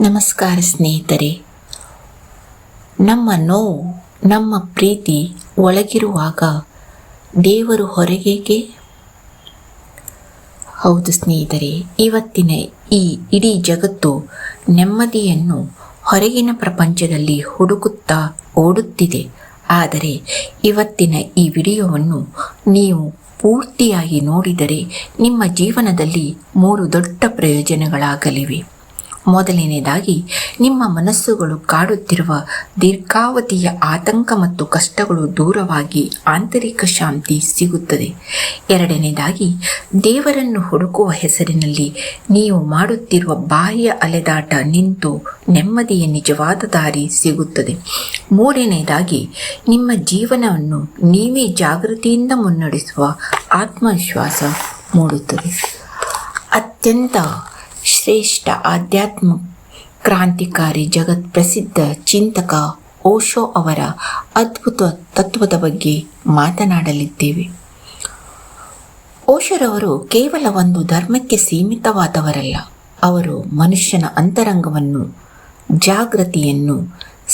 ನಮಸ್ಕಾರ ಸ್ನೇಹಿತರೆ. ನಮ್ಮ ನೋವು, ನಮ್ಮ ಪ್ರೀತಿ ಒಳಗಿರುವಾಗ ದೇವರು ಹೊರಗೇಕೆ? ಹೌದು ಸ್ನೇಹಿತರೆ, ಇವತ್ತಿನ ಈ ಇಡೀ ಜಗತ್ತು ನೆಮ್ಮದಿಯನ್ನು ಹೊರಗಿನ ಪ್ರಪಂಚದಲ್ಲಿ ಹುಡುಕುತ್ತಾ ಓಡುತ್ತಿದೆ. ಆದರೆ ಇವತ್ತಿನ ಈ ವಿಡಿಯೋವನ್ನು ನೀವು ಪೂರ್ತಿಯಾಗಿ ನೋಡಿದರೆ ನಿಮ್ಮ ಜೀವನದಲ್ಲಿ 3 ದೊಡ್ಡ ಪ್ರಯೋಜನಗಳಾಗಲಿವೆ. ಮೊದಲನೆಯದಾಗಿ, ನಿಮ್ಮ ಮನಸ್ಸುಗಳು ಕಾಡುತ್ತಿರುವ ದೀರ್ಘಾವಧಿಯ ಆತಂಕ ಮತ್ತು ಕಷ್ಟಗಳು ದೂರವಾಗಿ ಆಂತರಿಕ ಶಾಂತಿ ಸಿಗುತ್ತದೆ. ಎರಡನೇದಾಗಿ, ದೇವರನ್ನು ಹುಡುಕುವ ಹೆಸರಿನಲ್ಲಿ ನೀವು ಮಾಡುತ್ತಿರುವ ಬಾಹ್ಯ ಅಲೆದಾಟ ನಿಂತು ನೆಮ್ಮದಿಯ ನಿಜವಾದ ದಾರಿ ಸಿಗುತ್ತದೆ. ಮೂರನೆಯದಾಗಿ, ನಿಮ್ಮ ಜೀವನವನ್ನು ನೀವೇ ಜಾಗೃತಿಯಿಂದ ಮುನ್ನಡೆಸುವ ಆತ್ಮವಿಶ್ವಾಸ ಮೂಡುತ್ತದೆ. ಅತ್ಯಂತ ಶ್ರೇಷ್ಠ ಆಧ್ಯಾತ್ಮ ಕ್ರಾಂತಿಕಾರಿ, ಜಗತ್ ಪ್ರಸಿದ್ಧ ಚಿಂತಕ ಓಶೋ ಅವರ ಅದ್ಭುತ ತತ್ವದ ಬಗ್ಗೆ ಮಾತನಾಡಲಿದ್ದೇವೆ. ಓಶೋರವರು ಕೇವಲ ಒಂದು ಧರ್ಮಕ್ಕೆ ಸೀಮಿತವಾದವರಲ್ಲ. ಅವರು ಮನುಷ್ಯನ ಅಂತರಂಗವನ್ನು, ಜಾಗೃತಿಯನ್ನು,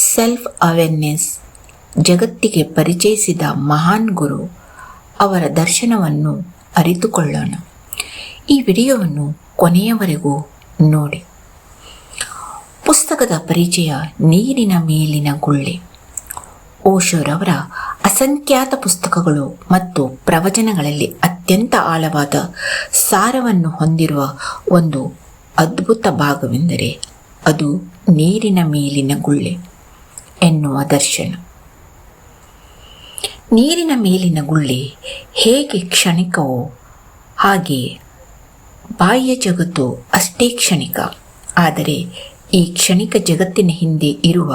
ಸೆಲ್ಫ್ ಅವೇರ್ನೆಸ್ ಜಗತ್ತಿಗೆ ಪರಿಚಯಿಸಿದ ಮಹಾನ್ ಗುರು. ಅವರ ದರ್ಶನವನ್ನು ಅರಿತುಕೊಳ್ಳೋಣ. ಈ ವಿಡಿಯೋವನ್ನು ಕೊನೆಯವರೆಗೂ ನೋಡಿ. ಪುಸ್ತಕದ ಪರಿಚಯ. ನೀರಿನ ಮೇಲಿನ ಗುಳ್ಳೆ. ಓಶೋರವರ ಅಸಂಖ್ಯಾತ ಪುಸ್ತಕಗಳು ಮತ್ತು ಪ್ರವಚನಗಳಲ್ಲಿ ಅತ್ಯಂತ ಆಳವಾದ ಸಾರವನ್ನು ಹೊಂದಿರುವ ಒಂದು ಅದ್ಭುತ ಭಾಗವೆಂದರೆ ಅದು ನೀರಿನ ಮೇಲಿನ ಗುಳ್ಳೆ ಎನ್ನುವ ದರ್ಶನ. ನೀರಿನ ಮೇಲಿನ ಗುಳ್ಳೆ ಹೇಗೆ ಕ್ಷಣಿಕವೋ ಹಾಗೆ ಬಾಹ್ಯ ಜಗತ್ತು ಅಷ್ಟೇ ಕ್ಷಣಿಕ. ಆದರೆ ಈ ಕ್ಷಣಿಕ ಜಗತ್ತಿನ ಹಿಂದೆ ಇರುವ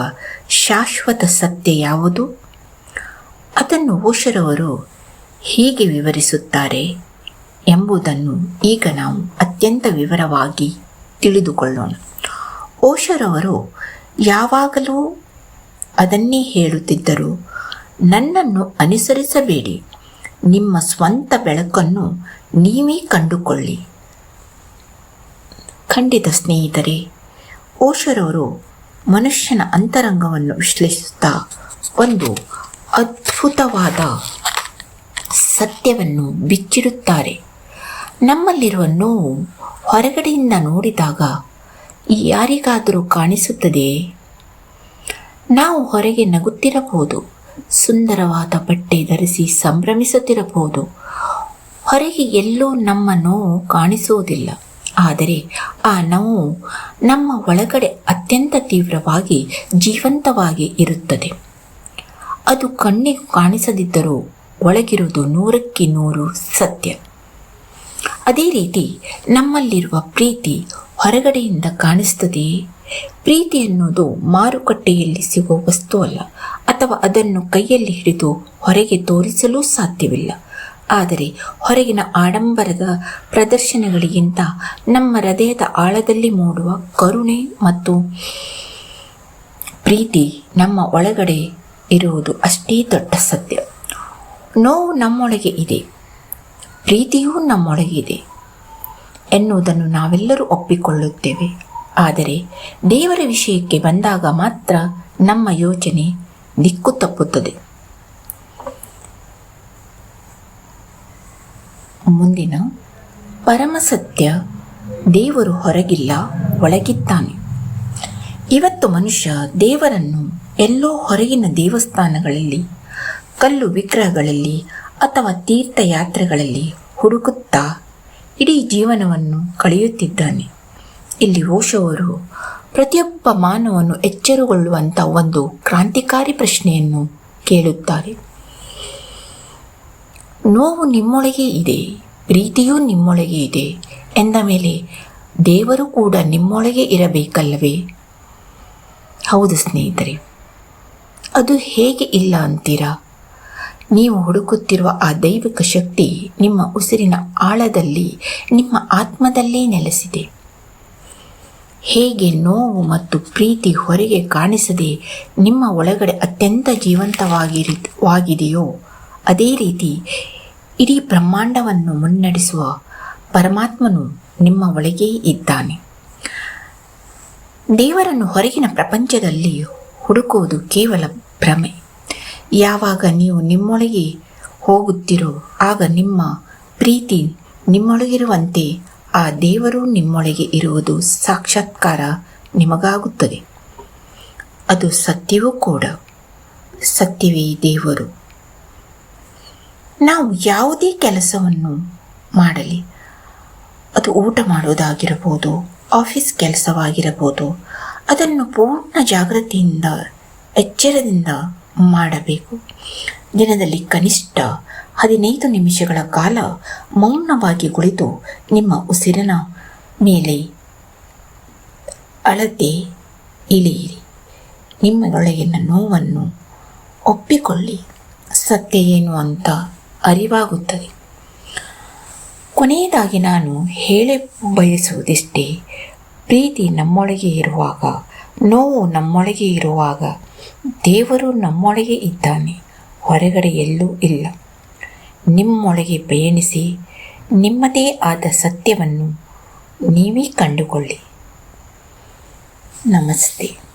ಶಾಶ್ವತ ಸತ್ಯ ಯಾವುದು? ಅದನ್ನು ಓಶೋರವರು ಹೀಗೆ ವಿವರಿಸುತ್ತಾರೆ ಎಂಬುದನ್ನು ಈಗ ನಾವು ಅತ್ಯಂತ ವಿವರವಾಗಿ ತಿಳಿದುಕೊಳ್ಳೋಣ. ಓಶೋರವರು ಯಾವಾಗಲೂ ಅದನ್ನೇ ಹೇಳುತ್ತಿದ್ದರು: ನನ್ನನ್ನು ಅನುಸರಿಸಬೇಡಿ, ನಿಮ್ಮ ಸ್ವಂತ ಬೆಳಕನ್ನು ನೀವೇ ಕಂಡುಕೊಳ್ಳಿ. ಖಂಡಿತ ಸ್ನೇಹಿತರೆ, ಓಶೋರವರು ಮನುಷ್ಯನ ಅಂತರಂಗವನ್ನು ವಿಶ್ಲೇಷಿಸುತ್ತಾ ಒಂದು ಅದ್ಭುತವಾದ ಸತ್ಯವನ್ನು ಬಿಚ್ಚಿಡುತ್ತಾರೆ. ನಮ್ಮಲ್ಲಿರುವ ನೋವು ಹೊರಗಡೆಯಿಂದ ನೋಡಿದಾಗ ಯಾರಿಗಾದರೂ ಕಾಣಿಸುತ್ತದೆಯೇ? ನಾವು ಹೊರಗೆ ನಗುತ್ತಿರಬಹುದು, ಸುಂದರವಾದ ಬಟ್ಟೆ ಧರಿಸಿ ಸಂಭ್ರಮಿಸುತ್ತಿರಬಹುದು. ಹೊರಗೆ ಎಲ್ಲೋ ನಮ್ಮ ನೋವು ಕಾಣಿಸುವುದಿಲ್ಲ. ಆದರೆ ಆ ನೋವು ನಮ್ಮ ಒಳಗಡೆ ಅತ್ಯಂತ ತೀವ್ರವಾಗಿ, ಜೀವಂತವಾಗಿ ಇರುತ್ತದೆ. ಅದು ಕಣ್ಣಿಗೆ ಕಾಣಿಸದಿದ್ದರೂ ಒಳಗಿರುವುದು 100ಕ್ಕೆ 100 ಸತ್ಯ. ಅದೇ ರೀತಿ ನಮ್ಮಲ್ಲಿರುವ ಪ್ರೀತಿ ಹೊರಗಡೆಯಿಂದ ಕಾಣಿಸ್ತದೆಯೇ? ಪ್ರೀತಿ ಎನ್ನುವುದು ಮಾರುಕಟ್ಟೆಯಲ್ಲಿ ಸಿಗುವ ವಸ್ತು ಅಲ್ಲ, ಅಥವಾ ಅದನ್ನು ಕೈಯಲ್ಲಿ ಹಿಡಿದು ಹೊರಗೆ ತೋರಿಸಲು ಸಾಧ್ಯವಿಲ್ಲ. ಆದರೆ ಹೊರಗಿನ ಆಡಂಬರದ ಪ್ರದರ್ಶನಗಳಿಗಿಂತ ನಮ್ಮ ಹೃದಯದ ಆಳದಲ್ಲಿ ಮೂಡುವ ಕರುಣೆ ಮತ್ತು ಪ್ರೀತಿ ನಮ್ಮ ಒಳಗಡೆ ಇರುವುದು ಅಷ್ಟೇ ದೊಡ್ಡ ಸತ್ಯ. ನೋವು ನಮ್ಮೊಳಗೆ ಇದೆ, ಪ್ರೀತಿಯೂ ನಮ್ಮೊಳಗೆ ಇದೆ ಎನ್ನುವುದನ್ನು ನಾವೆಲ್ಲರೂ ಒಪ್ಪಿಕೊಳ್ಳುತ್ತೇವೆ. ಆದರೆ ದೇವರ ವಿಷಯಕ್ಕೆ ಬಂದಾಗ ಮಾತ್ರ ನಮ್ಮ ಯೋಚನೆ ದಿಕ್ಕು ತಪ್ಪುತ್ತದೆ. ಮುಂದಿನ ಪರಮಸತ್ಯ: ದೇವರು ಹೊರಗಿಲ್ಲ, ಒಳಗಿದ್ದಾನೆ. ಇವತ್ತು ಮನುಷ್ಯ ದೇವರನ್ನು ಎಲ್ಲೋ ಹೊರಗಿನ ದೇವಸ್ಥಾನಗಳಲ್ಲಿ, ಕಲ್ಲು ವಿಗ್ರಹಗಳಲ್ಲಿ ಅಥವಾ ತೀರ್ಥಯಾತ್ರೆಗಳಲ್ಲಿ ಹುಡುಕುತ್ತಾ ಇಡೀ ಜೀವನವನ್ನು ಕಳೆಯುತ್ತಿದ್ದಾನೆ. ಇಲ್ಲಿ ಓಶೋ ಅವರು ಪ್ರತಿಯೊಬ್ಬ ಮಾನವನು ಎಚ್ಚರಗೊಳ್ಳುವಂಥ ಒಂದು ಕ್ರಾಂತಿಕಾರಿ ಪ್ರಶ್ನೆಯನ್ನು ಕೇಳುತ್ತಾರೆ. ನೋವು ನಿಮ್ಮೊಳಗೆ ಇದೆ, ಪ್ರೀತಿಯೂ ನಿಮ್ಮೊಳಗೆ ಇದೆ ಎಂದ ಮೇಲೆ ದೇವರು ಕೂಡ ನಿಮ್ಮೊಳಗೆ ಇರಬೇಕಲ್ಲವೇ? ಹೌದು ಸ್ನೇಹಿತರೆ, ಅದು ಹೇಗೆ ಇಲ್ಲ ಅಂತೀರಾ? ನೀವು ಹುಡುಕುತ್ತಿರುವ ಆ ದೈವಿಕ ಶಕ್ತಿ ನಿಮ್ಮ ಉಸಿರಿನ ಆಳದಲ್ಲಿ, ನಿಮ್ಮ ಆತ್ಮದಲ್ಲೇ ನೆಲೆಸಿದೆ. ಹೇಗೆ ನೋವು ಮತ್ತು ಪ್ರೀತಿ ಹೊರಗೆ ಕಾಣಿಸದೆ ನಿಮ್ಮ ಒಳಗಡೆ ಅತ್ಯಂತ ಜೀವಂತವಾಗಿದೆಯೋ, ಅದೇ ರೀತಿ ಇಡೀ ಬ್ರಹ್ಮಾಂಡವನ್ನು ಮುನ್ನಡೆಸುವ ಪರಮಾತ್ಮನು ನಿಮ್ಮ ಒಳಗೇ ಇದ್ದಾನೆ. ದೇವರನ್ನು ಹೊರಗಿನ ಪ್ರಪಂಚದಲ್ಲಿ ಹುಡುಕುವುದು ಕೇವಲ ಭ್ರಮೆ. ಯಾವಾಗ ನೀವು ನಿಮ್ಮೊಳಗೆ ಹೋಗುತ್ತೀರೋ ಆಗ ನಿಮ್ಮ ಪ್ರೀತಿ ನಿಮ್ಮೊಳಗಿರುವಂತೆ ಆ ದೇವರು ನಿಮ್ಮೊಳಗೆ ಇರುವುದು ಸಾಕ್ಷಾತ್ಕಾರ ನಿಮಗಾಗುತ್ತದೆ. ಅದು ಸತ್ಯವೂ ಕೂಡ. ಸತ್ಯವೇ ದೇವರು. ನಾವು ಯಾವುದೇ ಕೆಲಸವನ್ನು ಮಾಡಲಿ, ಅದು ಊಟ ಮಾಡೋದಾಗಿರಬಹುದು, ಆಫೀಸ್ ಕೆಲಸವಾಗಿರಬಹುದು, ಅದನ್ನು ಪೂರ್ಣ ಜಾಗೃತಿಯಿಂದ ಎಚ್ಚರದಿಂದ ಮಾಡಬೇಕು. ದಿನದಲ್ಲಿ ಕನಿಷ್ಠ 15 ನಿಮಿಷಗಳ ಕಾಲ ಮೌನವಾಗಿ ಕುಳಿತು ನಿಮ್ಮ ಉಸಿರಿನ ಮೇಲೆ ಅಳತೆ ಇಳಿಯಿರಿ. ನಿಮ್ಮೊಳಗಿನ ನೋವನ್ನು ಒಪ್ಪಿಕೊಳ್ಳಿ. ಸತ್ಯ ಏನು ಅಂತ ಅರಿವಾಗುತ್ತದೆ. ಕೊನೆಯದಾಗಿ ನಾನು ಹೇಳಿ ಬಯಸುವುದಿಷ್ಟೇ, ಪ್ರೀತಿ ನಮ್ಮೊಳಗೆ ಇರುವಾಗ, ನೋವು ನಮ್ಮೊಳಗೆ ಇರುವಾಗ ದೇವರು ನಮ್ಮೊಳಗೆ ಇದ್ದಾನೆ, ಹೊರಗಡೆ ಎಲ್ಲೂ ಇಲ್ಲ. ನಿಮ್ಮೊಳಗೆ ಪಯಣಿಸಿ ನಿಮ್ಮದೇ ಆದ ಸತ್ಯವನ್ನು ನೀವೇ ಕಂಡುಕೊಳ್ಳಿ. ನಮಸ್ತೆ.